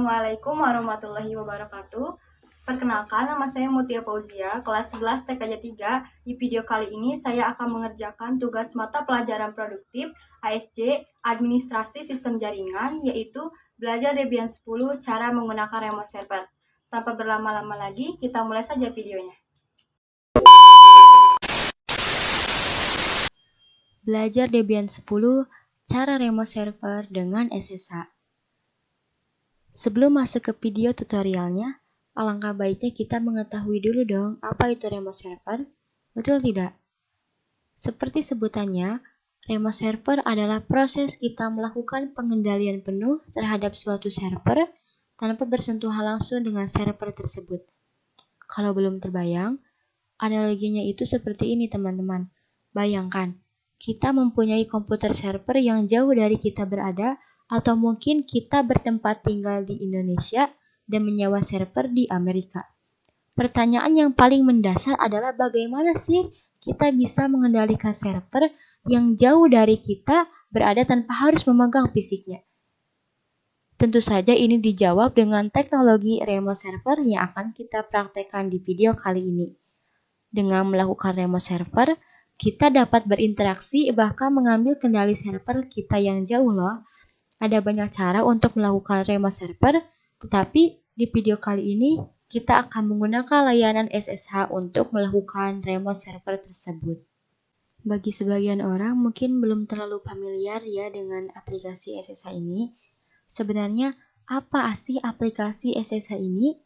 Assalamualaikum warahmatullahi wabarakatuh. Perkenalkan, nama saya Mutia Fauzia, kelas 11 TKJ 3. Di video kali ini saya akan mengerjakan tugas mata pelajaran produktif ASJ Administrasi Sistem Jaringan, yaitu belajar Debian 10 cara menggunakan remote server. Tanpa berlama-lama lagi, kita mulai saja videonya. Belajar Debian 10 cara remote server dengan SSH. Sebelum masuk ke video tutorialnya, alangkah baiknya kita mengetahui dulu dong apa itu remote server, betul tidak? Seperti sebutannya, remote server adalah proses kita melakukan pengendalian penuh terhadap suatu server tanpa bersentuhan langsung dengan server tersebut. Kalau belum terbayang, analoginya itu seperti ini teman-teman. Bayangkan, kita mempunyai komputer server yang jauh dari kita berada, atau mungkin kita bertempat tinggal di Indonesia dan menyewa server di Amerika. Pertanyaan yang paling mendasar adalah bagaimana sih kita bisa mengendalikan server yang jauh dari kita berada tanpa harus memegang fisiknya? Tentu saja ini dijawab dengan teknologi remote server yang akan kita praktekkan di video kali ini. Dengan melakukan remote server, kita dapat berinteraksi bahkan mengambil kendali server kita yang jauh loh. Ada banyak cara untuk melakukan remote server, tetapi di video kali ini kita akan menggunakan layanan SSH untuk melakukan remote server tersebut. Bagi sebagian orang mungkin belum terlalu familiar ya dengan aplikasi SSH ini. Sebenarnya apa sih aplikasi SSH ini?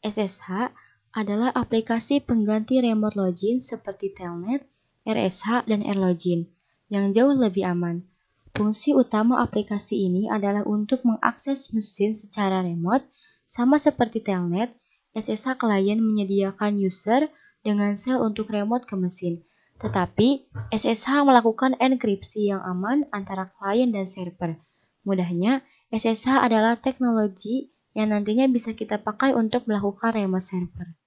SSH adalah aplikasi pengganti remote login seperti Telnet, RSH, dan AirLogin yang jauh lebih aman. Fungsi utama aplikasi ini adalah untuk mengakses mesin secara remote, sama seperti Telnet. SSH klien menyediakan user dengan sel untuk remote ke mesin, tetapi SSH melakukan enkripsi yang aman antara klien dan server. Mudahnya, SSH adalah teknologi yang nantinya bisa kita pakai untuk melakukan remote server.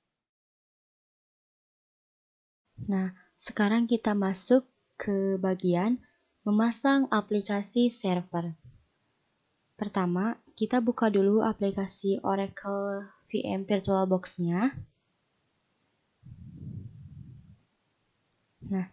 Nah, sekarang kita masuk ke bagian memasang aplikasi server. Pertama, kita buka dulu aplikasi Oracle VM VirtualBox-nya. Nah,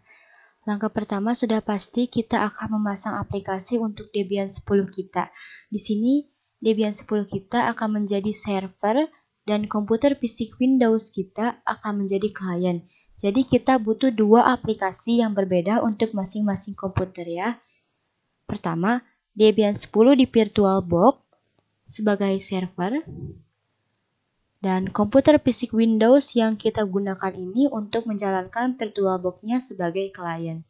langkah pertama sudah pasti kita akan memasang aplikasi untuk Debian 10 kita. Di sini, Debian 10 kita akan menjadi server dan komputer fisik Windows kita akan menjadi klien. Jadi kita butuh dua aplikasi yang berbeda untuk masing-masing komputer ya. Pertama, Debian 10 di VirtualBox sebagai server, dan komputer fisik Windows yang kita gunakan ini untuk menjalankan VirtualBox-nya sebagai klien.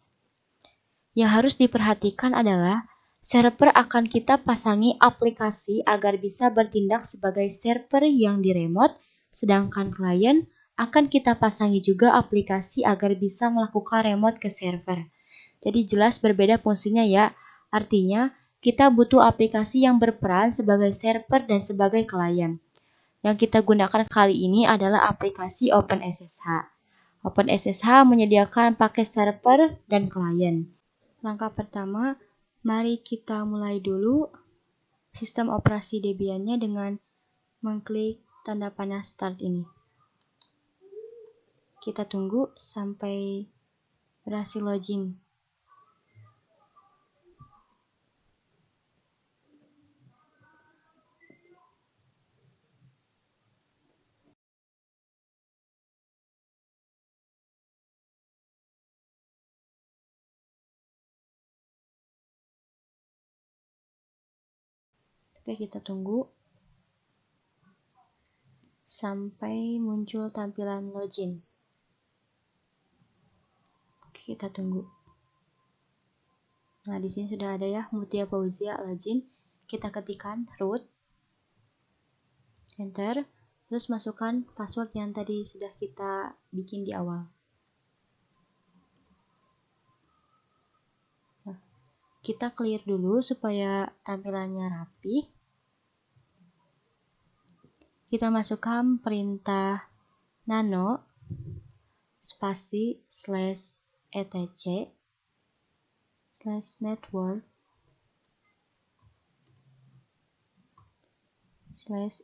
Yang harus diperhatikan adalah server akan kita pasangi aplikasi agar bisa bertindak sebagai server yang di remote, sedangkan klien akan kita pasangi juga aplikasi agar bisa melakukan remote ke server. Jadi jelas berbeda fungsinya ya. Artinya, kita butuh aplikasi yang berperan sebagai server dan sebagai klien. Yang kita gunakan kali ini adalah aplikasi OpenSSH. OpenSSH menyediakan paket server dan klien. Langkah pertama, mari kita mulai dulu sistem operasi Debian-nya dengan mengklik tanda panah start ini. Kita tunggu sampai berhasil login. Oke, kita tunggu sampai muncul tampilan login. Oke, kita tunggu. Nah, di sini sudah ada ya, Mutia Fauzia login. Kita ketikkan root, enter, terus masukkan password yang tadi sudah kita bikin di awal. Nah, kita clear dulu supaya tampilannya rapi. Kita masukkan perintah nano spasi /etc /network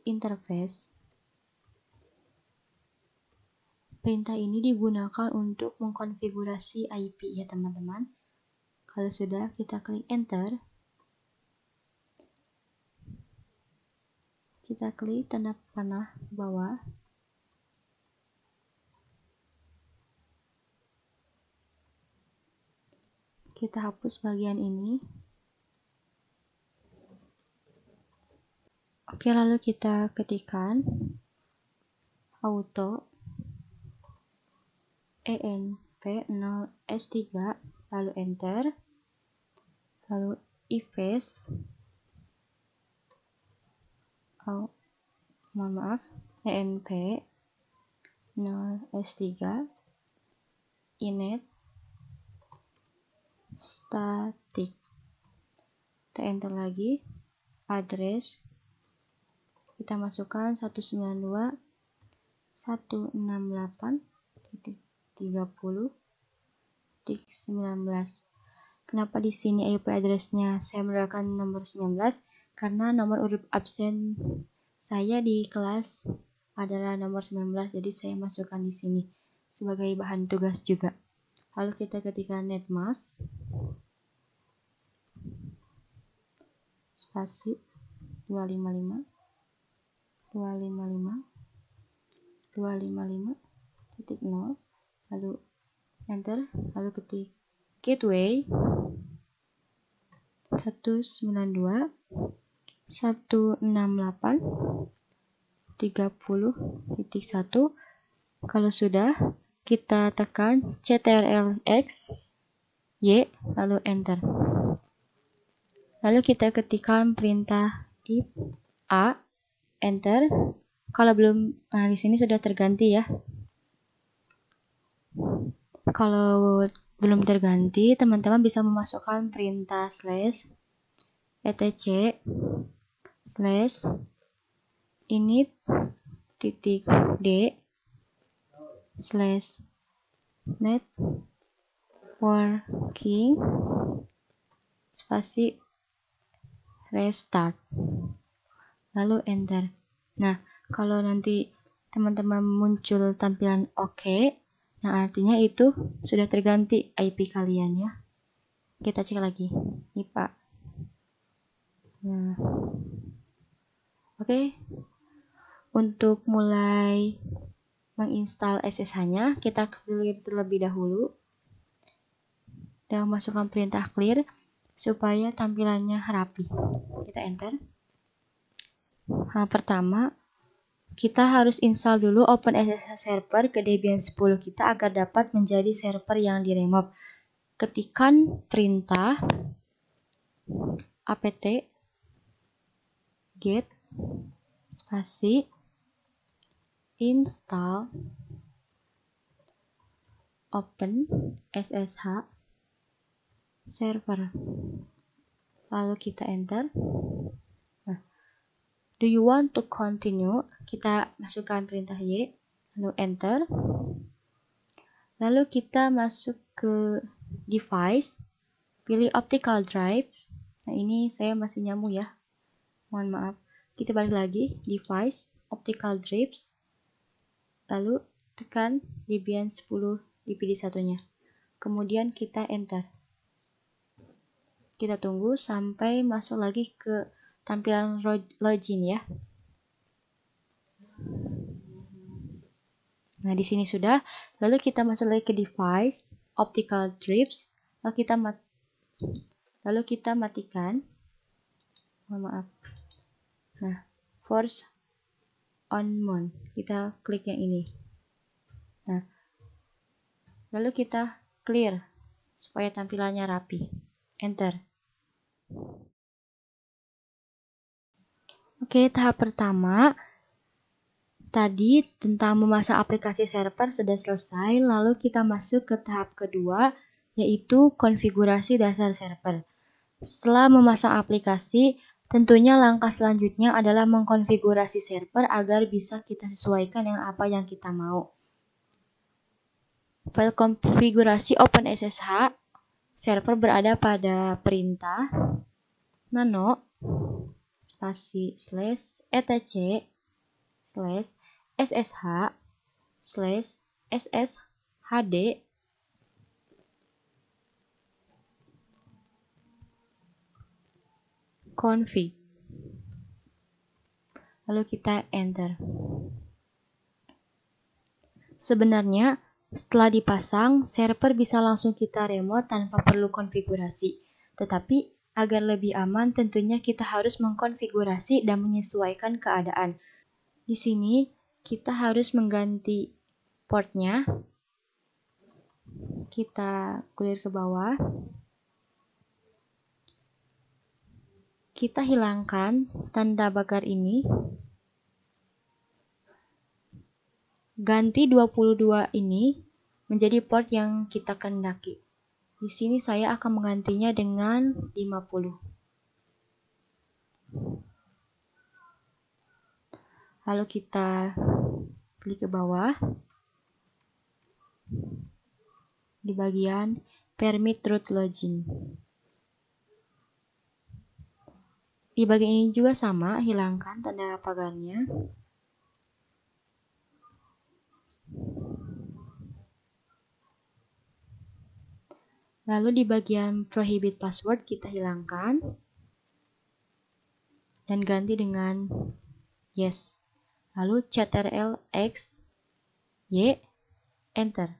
/interface. Perintah ini digunakan untuk mengkonfigurasi IP ya teman-teman. Kalau sudah, kita klik enter. Kita klik tanda panah bawah. Kita hapus bagian ini. Oke, lalu kita ketikkan auto env0s3, lalu enter, lalu env env0s3 init static. Kita enter lagi, address kita masukkan 192.168.30.19. Kenapa di sini IP address-nya saya menggunakan nomor 19? Karena nomor urut absen saya di kelas adalah nomor 19, jadi saya masukkan di sini sebagai bahan tugas juga. Lalu kita ketikkan netmask spasi 255.255.0, lalu enter, lalu ketik gateway 192.168.30.1. Kalau sudah, kita tekan ctrl+x y, lalu enter. Lalu kita ketikkan perintah if a, enter. Kalau belum, di sini sudah terganti ya. Kalau belum terganti, teman-teman bisa memasukkan perintah /etc/init.d/networking spasi restart, lalu enter. Nah, kalau nanti teman-teman muncul tampilan OK, nah artinya itu sudah terganti IP kalian ya. Kita cek lagi IPA. Nah, oke. Untuk mulai menginstal SSH-nya, kita clear terlebih dahulu dan masukkan perintah clear supaya tampilannya rapi. Kita enter. Hal pertama, kita harus install dulu OpenSSH server ke Debian 10 kita agar dapat menjadi server yang diremove. Ketikkan perintah apt get spasi install OpenSSH server, lalu kita enter. Nah, do you want to continue? Kita masukkan perintah y, lalu enter. Lalu kita masuk ke device, pilih optical drive. Nah, ini saya masih nyambung ya, mohon maaf. Kita balik lagi, device, optical drives, lalu tekan Debian 10 DPD1-nya. Kemudian kita enter. Kita tunggu sampai masuk lagi ke tampilan login ya. Nah, di sini sudah. Lalu kita masuk lagi ke device, optical drives, lalu kita matikan. Mohon maaf. Nah, force on mount. Kita klik yang ini. Nah, lalu kita clear supaya tampilannya rapi. Enter. Oke, tahap pertama tadi tentang memasang aplikasi server sudah selesai. Lalu kita masuk ke tahap kedua, yaitu konfigurasi dasar server. Setelah memasang aplikasi, tentunya langkah selanjutnya adalah mengkonfigurasi server agar bisa kita sesuaikan dengan apa yang kita mau. File konfigurasi OpenSSH server berada pada perintah nano spasi slash etc slash ssh slash sshd config. Lalu kita enter. Sebenarnya setelah dipasang, server bisa langsung kita remote tanpa perlu konfigurasi. Tetapi agar lebih aman, tentunya kita harus mengkonfigurasi dan menyesuaikan keadaan. Di sini kita harus mengganti portnya. Kita clear ke bawah. Kita hilangkan tanda bakar ini. Ganti 22 ini menjadi port yang kita kehendaki. Di sini saya akan menggantinya dengan 50. Lalu kita klik ke bawah. Di bagian permit root login. Di bagian ini juga sama, hilangkan tanda pagarnya. Lalu di bagian prohibit password kita hilangkan dan ganti dengan yes. Lalu ctrl x y enter.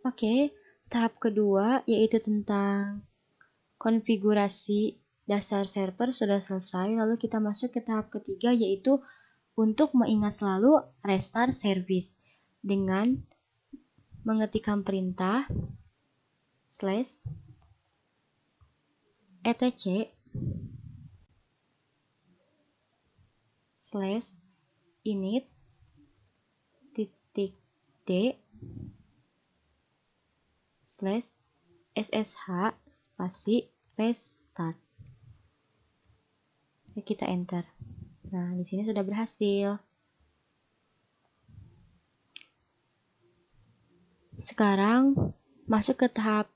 Oke, tahap kedua yaitu tentang konfigurasi dasar server sudah selesai. Lalu kita masuk ke tahap ketiga yaitu untuk mengingat selalu restart service dengan mengetikkan perintah slash etc slash init titik d slash ssh spasi restart. Kita enter. Nah, di sini sudah berhasil. Sekarang masuk ke tahap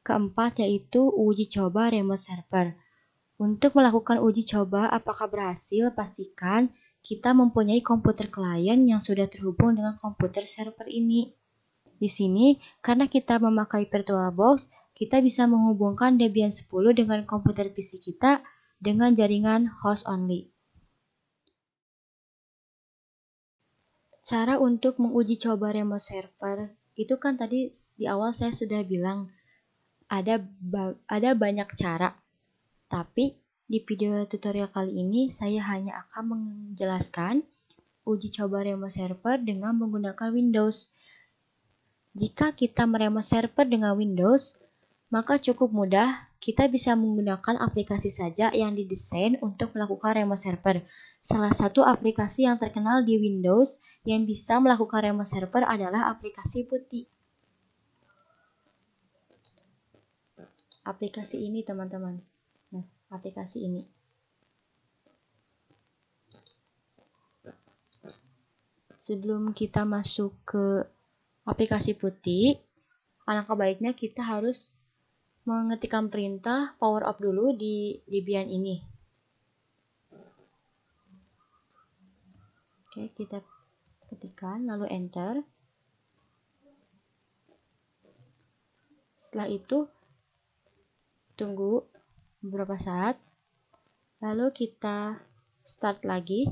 keempat yaitu uji coba remote server. Untuk melakukan uji coba apakah berhasil, pastikan kita mempunyai komputer klien yang sudah terhubung dengan komputer server ini. Di sini, karena kita memakai VirtualBox, kita bisa menghubungkan Debian 10 dengan komputer PC kita dengan jaringan host only. Cara untuk menguji coba remote server itu kan tadi di awal saya sudah bilang ada banyak cara. Tapi di video tutorial kali ini saya hanya akan menjelaskan uji coba remote server dengan menggunakan Windows. Jika kita meremote server dengan Windows, maka cukup mudah, kita bisa menggunakan aplikasi saja yang didesain untuk melakukan remote server. Salah satu aplikasi yang terkenal di Windows yang bisa melakukan remote server adalah aplikasi PuTTY. Aplikasi ini teman-teman. Nah, aplikasi ini. Sebelum kita masuk ke aplikasi PuTTY, alangkah baiknya kita harus mengetikkan perintah power up dulu di Debian ini. Oke, kita ketikkan lalu enter. Setelah itu tunggu beberapa saat. Lalu kita start lagi.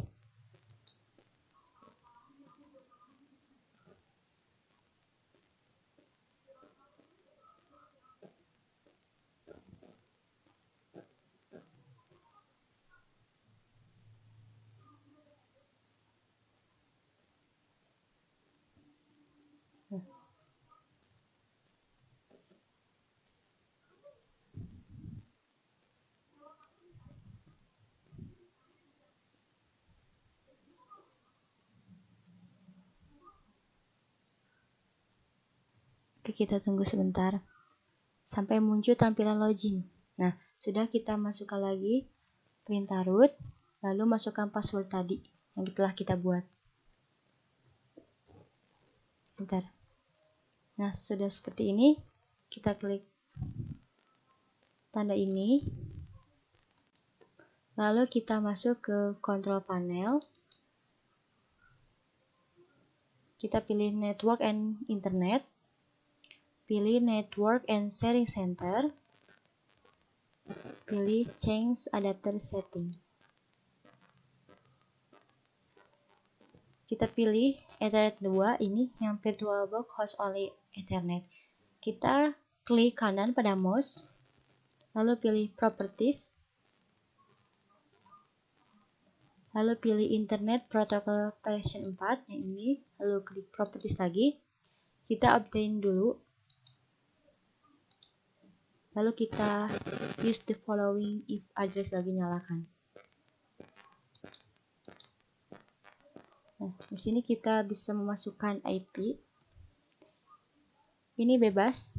Oke, kita tunggu sebentar sampai muncul tampilan login. Nah, sudah kita masukkan lagi perintah root, lalu masukkan password tadi yang telah kita buat. Enter. Nah, sudah seperti ini, kita klik tanda ini. Lalu kita masuk ke control panel. Kita pilih network and internet. Pilih network and sharing center. Pilih change adapter setting. Kita pilih Ethernet 2, ini yang VirtualBox host only Ethernet. Kita klik kanan pada mouse, lalu pilih Properties, lalu pilih Internet Protocol version 4 yang ini, lalu klik Properties lagi. Kita obtain dulu, lalu kita use the following if address lagi nyalakan. Nah, di sini kita bisa memasukkan IP. Ini bebas,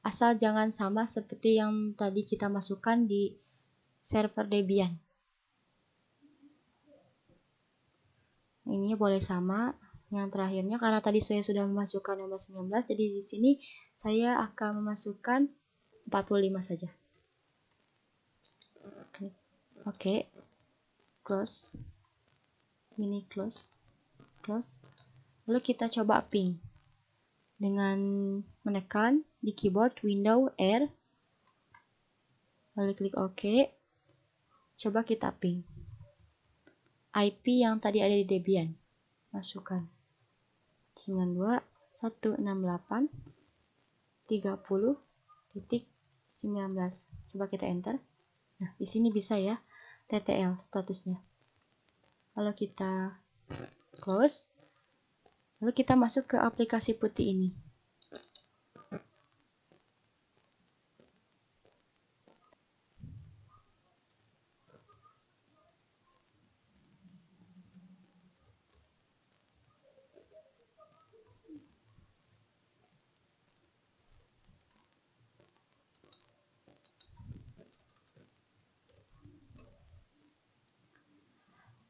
asal jangan sama seperti yang tadi kita masukkan di server Debian. Ini boleh sama yang terakhirnya karena tadi saya sudah memasukkan nomor 19, jadi di sini saya akan memasukkan 45 saja. Oke. Close. Ini close. Lalu kita coba ping dengan menekan di keyboard Windows R, lalu klik OK. Coba kita ping IP yang tadi ada di Debian, masukkan 92.168.30.19. Coba kita enter. Nah, di sini bisa ya TTL statusnya. Lalu kita close. Lalu kita masuk ke aplikasi putih ini.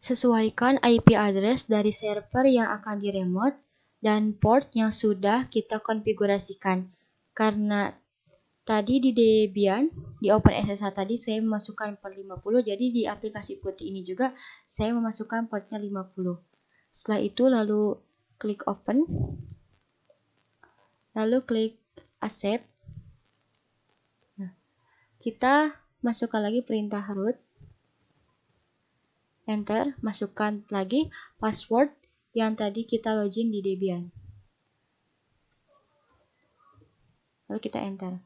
Sesuaikan IP address dari server yang akan diremote dan port yang sudah kita konfigurasikan. Karena tadi di Debian, di OpenSSH tadi saya memasukkan port 50, jadi di aplikasi putih ini juga saya memasukkan portnya 50. Setelah itu lalu klik open, lalu klik accept. Nah, kita masukkan lagi perintah root. Enter, masukkan lagi password yang tadi kita login di Debian. Lalu kita enter.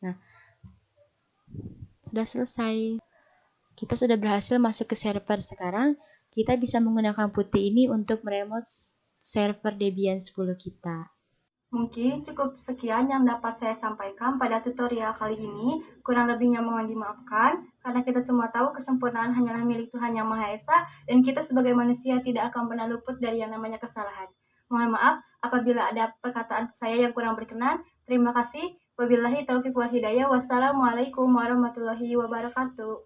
Nah, sudah selesai. Kita sudah berhasil masuk ke server sekarang. Kita bisa menggunakan putih ini untuk meremote server Debian 10 kita. Mungkin cukup sekian yang dapat saya sampaikan pada tutorial kali ini. Kurang lebihnya mohon dimaafkan, karena kita semua tahu kesempurnaan hanyalah milik Tuhan Yang Maha Esa, dan kita sebagai manusia tidak akan pernah luput dari yang namanya kesalahan. Mohon maaf apabila ada perkataan saya yang kurang berkenan. Terima kasih. Wabillahi taufiq wal hidayah. Wassalamualaikum warahmatullahi wabarakatuh.